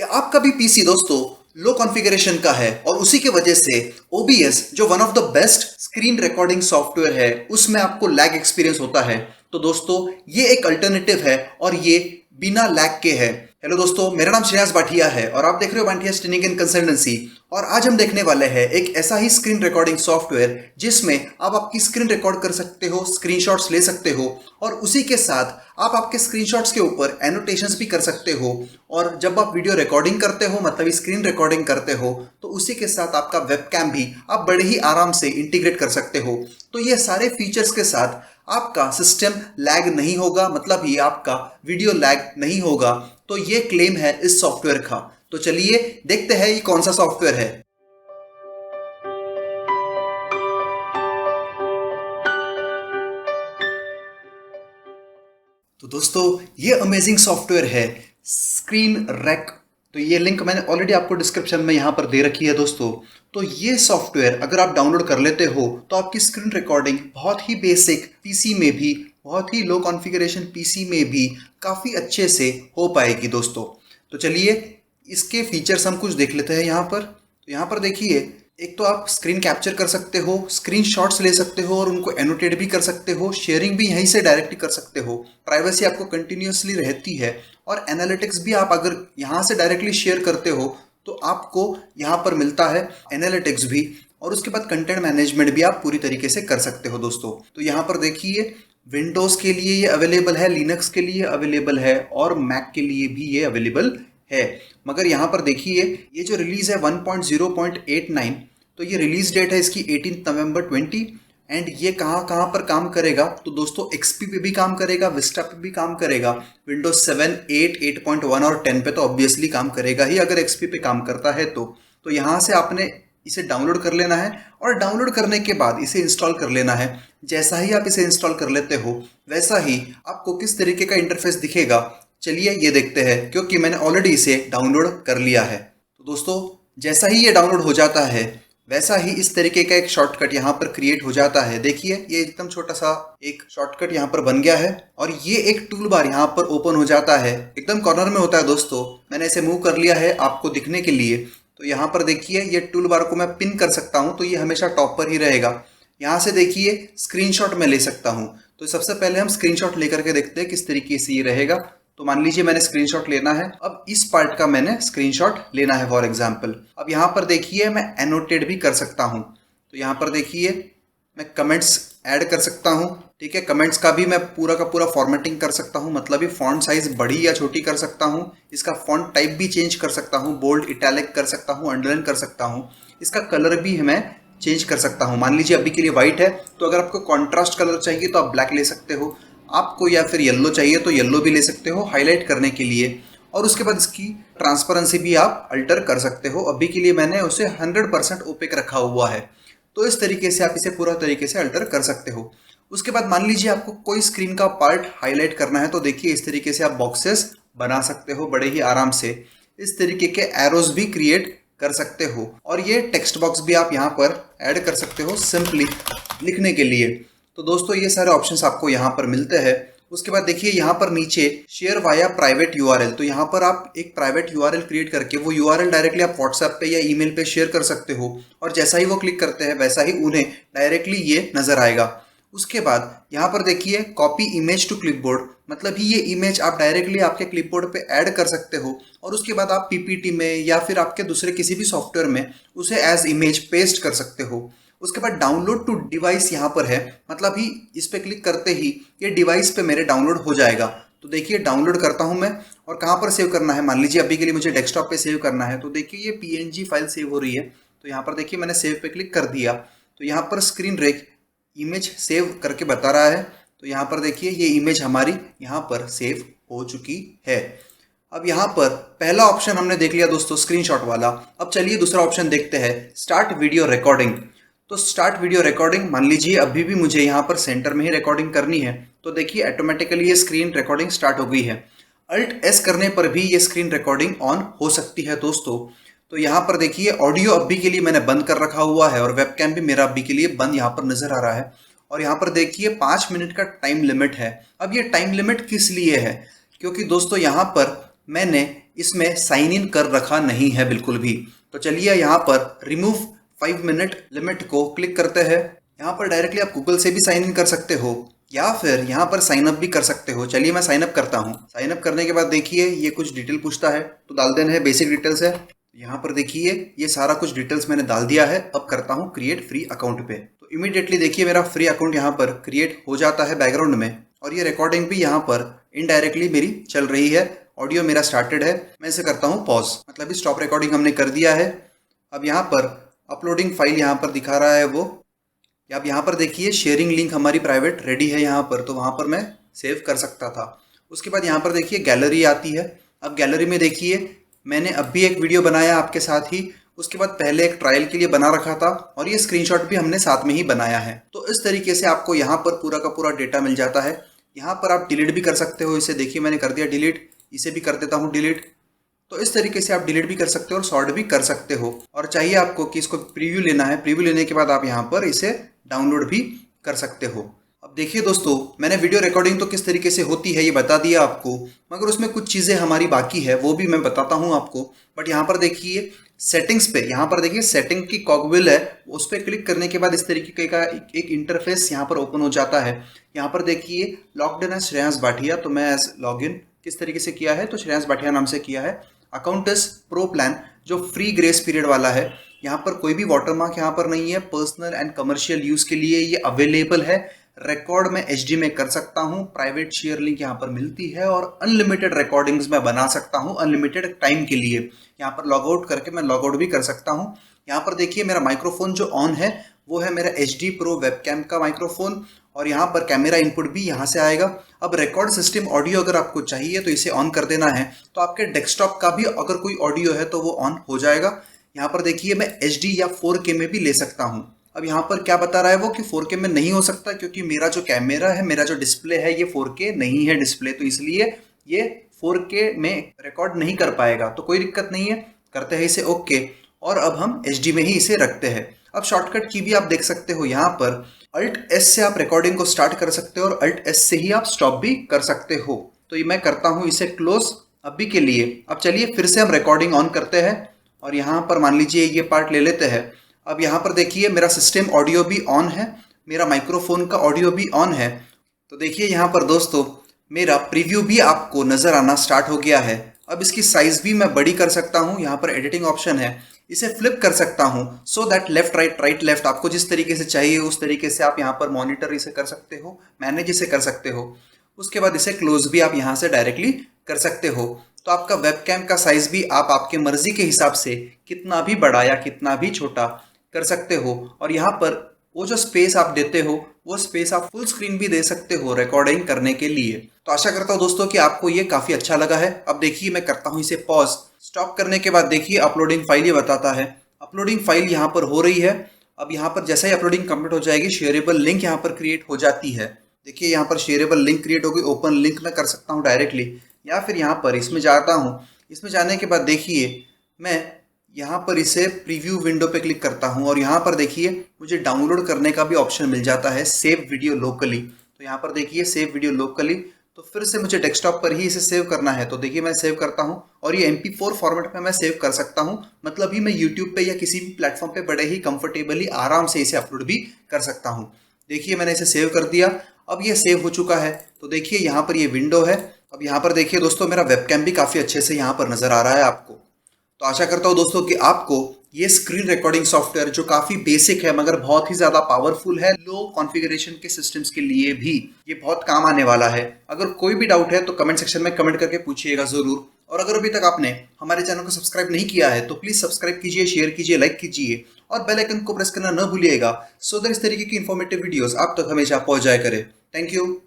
कि आपका भी पीसी दोस्तों लो कॉन्फ़िगरेशन का है और उसी की वजह से OBS जो one of the best screen recording software है उसमें आपको लैग एक्सपीरियंस होता है। तो दोस्तों ये एक अल्टरनेटिव है और ये बिना लैग के है। हेलो दोस्तों, मेरा नाम श्रेयस भाटिया है और आप देख रहे हो बांथियास ट्रेनिंग एंड कंसल्टेंसी। और आज हम देखने वाले हैं एक ऐसा ही स्क्रीन रिकॉर्डिंग सॉफ्टवेयर जिसमें आप आपकी स्क्रीन रिकॉर्ड कर सकते हो, स्क्रीनशॉट्स ले सकते हो और उसी के साथ आप आपके स्क्रीनशॉट्स के ऊपर एनोटेशंस भी कर सकते हो। और जब आप वीडियो रिकॉर्डिंग करते हो मतलब स्क्रीन रिकॉर्डिंग करते हो तो उसी के साथ आपका वेबकैम भी आप बड़े ही आराम से इंटीग्रेट कर सकते हो। तो ये सारे फीचर्स के साथ आपका सिस्टम लैग नहीं होगा, मतलब ही आपका वीडियो लैग नहीं होगा। तो ये क्लेम है इस सॉफ्टवेयर का। तो चलिए देखते हैं ये कौन सा सॉफ्टवेयर है। तो दोस्तों ये अमेजिंग सॉफ्टवेयर है स्क्रीन रेक। तो ये लिंक मैंने ऑलरेडी आपको डिस्क्रिप्शन में यहाँ पर दे रखी है दोस्तों। तो ये सॉफ्टवेयर अगर आप डाउनलोड कर लेते हो तो आपकी स्क्रीन रिकॉर्डिंग बहुत ही बेसिक पीसी में भी, बहुत ही लो कॉन्फ़िगरेशन पीसी में भी काफ़ी अच्छे से हो पाएगी दोस्तों। तो चलिए इसके फीचर्स हम कुछ देख लेते हैं यहाँ पर। तो यहाँ पर देखिए, एक तो आप स्क्रीन कैप्चर कर सकते हो, स्क्रीन शॉट्स ले सकते हो और उनको एनोटेट भी कर सकते हो, शेयरिंग भी यहीं से डायरेक्टली कर सकते हो, प्राइवेसी आपको कंटिन्यूसली रहती है और एनालिटिक्स भी आप अगर यहाँ से डायरेक्टली शेयर करते हो तो आपको यहाँ पर मिलता है एनालिटिक्स भी। और उसके बाद कंटेंट मैनेजमेंट भी आप पूरी तरीके से कर सकते हो दोस्तों। तो यहाँ पर देखिए विंडोज़ के लिए ये अवेलेबल है, लिनक्स के लिए अवेलेबल है और मैक के लिए भी ये अवेलेबल है। मगर यहाँ पर देखिए ये जो रिलीज़ है 1.0.89, तो ये रिलीज डेट है इसकी 18 नवंबर 20। एंड ये कहाँ कहाँ पर काम करेगा तो दोस्तों XP पे भी काम करेगा, विस्टा पे भी काम करेगा, विंडोज 7, 8, 8.1 और 10 पे तो ऑब्वियसली काम करेगा ही अगर XP पे काम करता है तो यहाँ से आपने इसे डाउनलोड कर लेना है और डाउनलोड करने के बाद इसे इंस्टॉल कर लेना है। जैसा ही आप इसे इंस्टॉल कर लेते हो वैसा ही आपको किस तरीके का इंटरफेस दिखेगा चलिए ये देखते हैं, क्योंकि मैंने ऑलरेडी इसे डाउनलोड कर लिया है। तो दोस्तों जैसा ही ये डाउनलोड हो जाता है वैसा ही इस तरीके का एक शॉर्टकट यहाँ पर क्रिएट हो जाता है। देखिए ये एकदम छोटा सा एक शॉर्टकट यहाँ पर बन गया है और ये एक टूल बार यहाँ पर ओपन हो जाता है, एकदम कॉर्नर में होता है दोस्तों। मैंने इसे मूव कर लिया है आपको दिखने के लिए। तो यहाँ पर देखिए ये टूल बार को मैं पिन कर सकता हूँ तो ये हमेशा टॉप पर ही रहेगा। यहाँ से देखिए स्क्रीनशॉट मैं ले सकता हूँ। तो सबसे पहले हम स्क्रीनशॉट लेकर के देखते हैं किस तरीके से ये रहेगा। तो मान लीजिए मैंने स्क्रीनशॉट लेना है, अब इस पार्ट का मैंने स्क्रीनशॉट लेना है फॉर एग्जांपल। अब यहाँ पर देखिए मैं एनोटेट भी कर सकता हूँ। तो यहाँ पर देखिए मैं कमेंट्स ऐड कर सकता हूँ, ठीक है। कमेंट्स का भी मैं पूरा का पूरा फॉर्मेटिंग कर सकता हूँ, मतलब ये फॉन्ट साइज बड़ी या छोटी कर सकता हूँ, इसका फॉन्ट टाइप भी चेंज कर सकता हूँ, बोल्ड इटैलिक कर सकता हूँ, अंडरलाइन कर सकता हूँ, इसका कलर भी मैं चेंज कर सकता हूँ। मान लीजिए अभी के लिए व्हाइट है तो अगर आपको कॉन्ट्रास्ट कलर चाहिए तो आप ब्लैक ले सकते हो, आपको या फिर येलो चाहिए तो येलो भी ले सकते हो हाईलाइट करने के लिए। और उसके बाद इसकी ट्रांसपेरेंसी भी आप अल्टर कर सकते हो। अभी के लिए मैंने उसे 100% ओपेक रखा हुआ है। तो इस तरीके से आप इसे पूरा तरीके से अल्टर कर सकते हो। उसके बाद मान लीजिए आपको कोई स्क्रीन का पार्ट हाईलाइट करना है तो देखिए इस तरीके से आप बॉक्सेस बना सकते हो बड़े ही आराम से। इस तरीके के एरोज भी क्रिएट कर सकते हो और ये टेक्स्ट बॉक्स भी आप यहाँ पर ऐड कर सकते हो सिंपली लिखने के लिए। तो दोस्तों ये सारे ऑप्शंस आपको यहाँ पर मिलते हैं। उसके बाद देखिए यहाँ पर नीचे शेयर वाया प्राइवेट URL, तो यहाँ पर आप एक प्राइवेट URL क्रिएट करके वो URL डायरेक्टली आप व्हाट्सएप पे या ईमेल पे शेयर कर सकते हो और जैसा ही वो क्लिक करते हैं वैसा ही उन्हें डायरेक्टली ये नजर आएगा। उसके बाद यहाँ पर देखिए कॉपी इमेज टू क्लिपबोर्ड, मतलब ही ये इमेज आप डायरेक्टली आपके क्लिपबोर्ड पे ऐड कर सकते हो और उसके बाद आप PPT में या फिर आपके दूसरे किसी भी सॉफ्टवेयर में उसे एज इमेज पेस्ट कर सकते हो। उसके बाद डाउनलोड टू डिवाइस यहाँ पर है, मतलब ही इस पे क्लिक करते ही ये डिवाइस पे मेरे डाउनलोड हो जाएगा। तो देखिए डाउनलोड करता हूँ मैं और कहाँ पर सेव करना है, मान लीजिए अभी के लिए मुझे डेस्कटॉप पे सेव करना है। तो देखिए ये PNG फाइल सेव हो रही है। तो यहाँ पर देखिए मैंने सेव पे क्लिक कर दिया तो यहाँ पर स्क्रीन रेक इमेज सेव करके बता रहा है। तो यहाँ पर देखिए ये इमेज हमारी यहाँ पर सेव हो चुकी है। अब यहाँ पर पहला ऑप्शन हमने देख लिया दोस्तों स्क्रीनशॉट वाला। अब चलिए दूसरा ऑप्शन देखते हैं, स्टार्ट वीडियो रिकॉर्डिंग। तो स्टार्ट वीडियो रिकॉर्डिंग, मान लीजिए अभी भी मुझे यहाँ पर सेंटर में ही रिकॉर्डिंग करनी है तो देखिए ऑटोमेटिकली ये स्क्रीन रिकॉर्डिंग स्टार्ट हो गई है। Alt S करने पर भी ये स्क्रीन रिकॉर्डिंग ऑन हो सकती है दोस्तों। तो यहाँ पर देखिए ऑडियो अभी के लिए मैंने बंद कर रखा हुआ है और वेबकैम भी मेरा अभी के लिए बंद यहाँ पर नजर आ रहा है। और यहाँ पर देखिए 5 मिनट का टाइम लिमिट है। अब ये टाइम लिमिट किस लिए है, क्योंकि दोस्तों यहाँ पर मैंने इसमें साइन इन कर रखा नहीं है बिल्कुल भी। तो चलिए यहाँ पर रिमूव 5 मिनट लिमिट को क्लिक करते हैं। यहाँ पर डायरेक्टली आप गूगल से भी साइन इन कर सकते हो या फिर यहाँ पर साइन अप भी कर सकते हो। चलिए मैं साइन अप करता हूँ। साइन अप करने के बाद देखिए ये कुछ डिटेल पूछता है, तो डाल देना है, बेसिक डिटेल्स है। यहाँ पर देखिए ये सारा कुछ डिटेल्स मैंने डाल दिया है। अब करता हूँ क्रिएट फ्री अकाउंट पे, तो इमीडिएटली देखिए मेरा फ्री अकाउंट यहाँ पर क्रिएट हो जाता है बैकग्राउंड में, और ये रिकॉर्डिंग भी यहाँ पर इनडायरेक्टली मेरी चल रही है। ऑडियो मेरा स्टार्टेड है, मैं इसे करता हूँ पॉज, मतलब स्टॉप रिकॉर्डिंग हमने कर दिया है। अब यहाँ पर अपलोडिंग फाइल यहाँ पर दिखा रहा है वो। अब यहाँ पर देखिए शेयरिंग लिंक हमारी प्राइवेट रेडी है यहाँ पर, तो वहाँ पर मैं सेव कर सकता था। उसके बाद यहाँ पर देखिए गैलरी आती है। अब गैलरी में देखिए मैंने अब भी एक वीडियो बनाया आपके साथ ही, उसके बाद पहले एक ट्रायल के लिए बना रखा था, और ये स्क्रीनशॉट भी हमने साथ में ही बनाया है। तो इस तरीके से आपको यहाँ पर पूरा का पूरा डेटा मिल जाता है। यहाँ पर आप डिलीट भी कर सकते हो इसे, देखिए मैंने कर दिया डिलीट, इसे भी कर देता हूँ डिलीट। तो इस तरीके से आप डिलीट भी कर सकते हो और सॉर्ट भी कर सकते हो। और चाहिए आपको कि इसको प्रीव्यू लेना है, प्रीव्यू लेने के बाद आप यहाँ पर इसे डाउनलोड भी कर सकते हो। अब देखिए दोस्तों, मैंने वीडियो रिकॉर्डिंग तो किस तरीके से होती है ये बता दिया आपको, मगर उसमें कुछ चीज़ें हमारी बाकी है, वो भी मैं बताता हूँ आपको। बट यहाँ पर देखिए सेटिंग्स पे, यहाँ पर देखिए सेटिंग की कॉगविल है, उस पर क्लिक करने के बाद इस तरीके का एक इंटरफेस यहाँ पर ओपन हो जाता है। यहाँ पर देखिए logged in as Shreyansh Bhatia, तो मैं एज लॉगिन किस तरीके से किया है, तो श्रेयांश भाटिया नाम से किया है। अकाउंट इज प्रो प्लान, जो फ्री ग्रेस पीरियड वाला है। यहाँ पर कोई भी वाटरमार्क यहाँ पर नहीं है। पर्सनल एंड कमर्शियल यूज के लिए ये अवेलेबल है। रिकॉर्ड में एचडी में कर सकता हूँ, प्राइवेट शेयर लिंक यहाँ पर मिलती है, और अनलिमिटेड रिकॉर्डिंग्स में बना सकता हूँ अनलिमिटेड टाइम के लिए। यहाँ पर लॉग आउट करके मैं लॉग आउट भी कर सकता हूँ। यहाँ पर देखिए मेरा माइक्रोफोन जो ऑन है वो है मेरा HD प्रो वेबकैम का माइक्रोफोन, और यहाँ पर कैमरा इनपुट भी यहाँ से आएगा। अब रिकॉर्ड सिस्टम ऑडियो अगर आपको चाहिए तो इसे ऑन कर देना है, तो आपके डेस्कटॉप का भी अगर कोई ऑडियो है तो वो ऑन हो जाएगा। यहाँ पर देखिए मैं HD या 4K में भी ले सकता हूँ। अब यहाँ पर क्या बता रहा है वो कि 4K में नहीं हो सकता, क्योंकि मेरा जो कैमरा है, मेरा जो डिस्प्ले है, ये 4K नहीं है डिस्प्ले, तो इसलिए ये 4K में रिकॉर्ड नहीं कर पाएगा। तो कोई दिक्कत नहीं है, करते हैं इसे ओके, और अब हम HD में ही इसे रखते हैं। अब शॉर्टकट की भी आप देख सकते हो, यहाँ पर Alt S से आप रिकॉर्डिंग को स्टार्ट कर सकते हो और Alt S से ही आप स्टॉप भी कर सकते हो। तो ये मैं करता हूँ इसे क्लोज अभी के लिए। अब चलिए फिर से हम रिकॉर्डिंग ऑन करते हैं, और यहाँ पर मान लीजिए ये पार्ट ले लेते हैं। अब यहाँ पर देखिए मेरा सिस्टम ऑडियो भी ऑन है, मेरा माइक्रोफोन का ऑडियो भी ऑन है। तो देखिए यहाँ पर दोस्तों मेरा प्रीव्यू भी आपको नज़र आना स्टार्ट हो गया है। अब इसकी साइज़ भी मैं बड़ी कर सकता हूँ, यहाँ पर एडिटिंग ऑप्शन है, इसे फ्लिप कर सकता हूँ, so that left right right left आपको जिस तरीके से चाहिए उस तरीके से आप यहाँ पर मॉनिटर इसे कर सकते हो, मैनेज इसे कर सकते हो। उसके बाद इसे क्लोज भी आप यहाँ से डायरेक्टली कर सकते हो। तो आपका वेबकैम का साइज भी आप आपके मर्जी के हिसाब से कितना भी बड़ा या कितना भी छोटा कर सकते हो। और यहाँ पर वो जो स्पेस आप देते हो वो स्पेस आप फुल स्क्रीन भी दे सकते हो रिकॉर्डिंग करने के लिए। तो आशा करता हूँ दोस्तों कि आपको ये काफ़ी अच्छा लगा है। अब देखिए मैं करता हूँ इसे पॉज। स्टॉप करने के बाद देखिए अपलोडिंग फाइल ये बताता है, अपलोडिंग फाइल यहाँ पर हो रही है। अब यहाँ पर जैसे ही अपलोडिंग कंप्लीट हो जाएगी शेयरेबल लिंक यहाँ पर क्रिएट हो जाती है। देखिए यहाँ पर शेयरेबल लिंक क्रिएट होगी, ओपन लिंक में कर सकता हूँ डायरेक्टली, या फिर यहाँ पर इसमें जाता हूँ। इसमें जाने के बाद देखिए मैं यहाँ पर इसे प्रीव्यू विंडो पे क्लिक करता हूँ, और यहाँ पर देखिए मुझे डाउनलोड करने का भी ऑप्शन मिल जाता है, सेव वीडियो लोकली। तो यहाँ पर देखिए सेव वीडियो लोकली, तो फिर से मुझे डेस्कटॉप पर ही इसे सेव करना है। तो देखिए मैं सेव करता हूँ, और ये MP4 फॉर्मेट में मैं सेव कर सकता हूँ, मतलब ही मैं यूट्यूब पे या किसी भी प्लेटफॉर्म पे बड़े ही कंफर्टेबली आराम से इसे अपलोड भी कर सकता हूँ। देखिए मैंने इसे सेव कर दिया, अब ये सेव हो चुका है। तो देखिए यहाँ पर ये विंडो है। अब यहाँ पर देखिए दोस्तों मेरा वेबकैम भी काफ़ी अच्छे से यहाँ पर नज़र आ रहा है आपको। तो आशा करता हूँ दोस्तों कि आपको ये स्क्रीन रिकॉर्डिंग सॉफ्टवेयर जो काफ़ी बेसिक है मगर बहुत ही ज़्यादा पावरफुल है लो कॉन्फ़िगरेशन के सिस्टम्स के लिए भी, ये बहुत काम आने वाला है। अगर कोई भी डाउट है तो कमेंट सेक्शन में कमेंट करके पूछिएगा ज़रूर। और अगर अभी तक आपने हमारे चैनल को सब्सक्राइब नहीं किया है तो प्लीज़ सब्सक्राइब कीजिए, शेयर कीजिए, लाइक कीजिए और बेल आइकन को प्रेस करना न भूलिएगा, सो दैट इस तरीके की इन्फॉर्मेटिव वीडियोज़ आप तक हमेशा पहुँच जाया करे। Thank you.